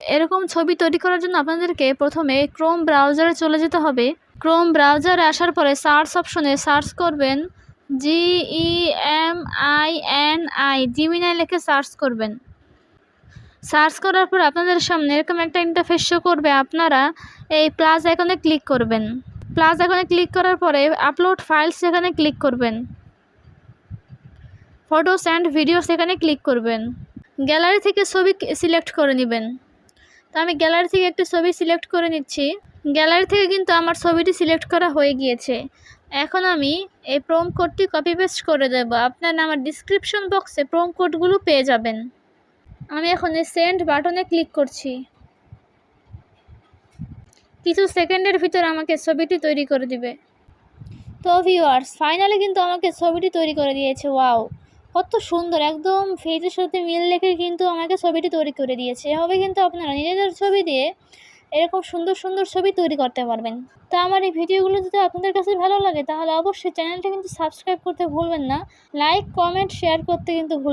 এরকম ছবি তৈরি করার জন্য আপনাদেরকে প্রথমে ক্রোম ব্রাউজারে চলে যেতে হবে। ক্রোম ব্রাউজারে আসার পরে সার্চ অপশনে সার্চ করবেন GEMINI, জিমিনাই লিখে সার্চ করবেন। সার্চ করার পর আপনাদের সামনে এরকম একটা ইন্টারফেস শো করবে। আপনারা এই প্লাস আইকনে ক্লিক করবেন। প্লাস আইকনে ক্লিক করার পরে আপলোড ফাইলস এখানে ক্লিক করবেন। ফটোস অ্যান্ড ভিডিওস এখানে ক্লিক করবেন। গ্যালারি থেকে ছবি সিলেক্ট করে নেবেন। তো আমি গ্যালারি থেকে একটা ছবি সিলেক্ট করে নিচ্ছি। গ্যালারি থেকে কিন্তু আমার ছবিটি সিলেক্ট করা হয়ে গিয়েছে। এখন আমি এই প্রোম কোডটি কপি পেস্ট করে দেব। আপনারা আমার ডিসক্রিপশন বক্সে প্রোম কোডগুলো পেয়ে যাবেন। আমি এখন এই সেন্ড বাটনে ক্লিক করছি। কিছু সেকেন্ডের ভিতর আমাকে ছবিটি তৈরি করে দিবে। তো ভিউয়ার্স, ফাইনালি কিন্তু আমাকে ছবিটি তৈরি করে দিয়েছে। ওয়াও, কত সুন্দর, একদম ফেজের সাথে মিল রেখে কিন্তু আমাকে ছবিটি তৈরি করে দিয়েছে। এভাবে কিন্তু আপনারা নিজেদের ছবি দিয়ে এরকম সুন্দর সুন্দর ছবি তৈরি করতে পারবেন। তো আমার এই ভিডিওগুলো যদি আপনাদের কাছে ভালো লাগে তাহলে অবশ্যই চ্যানেলটা কিন্তু সাবস্ক্রাইব করতে ভুলবেন না। লাইক, কমেন্ট, শেয়ার করতে কিন্তু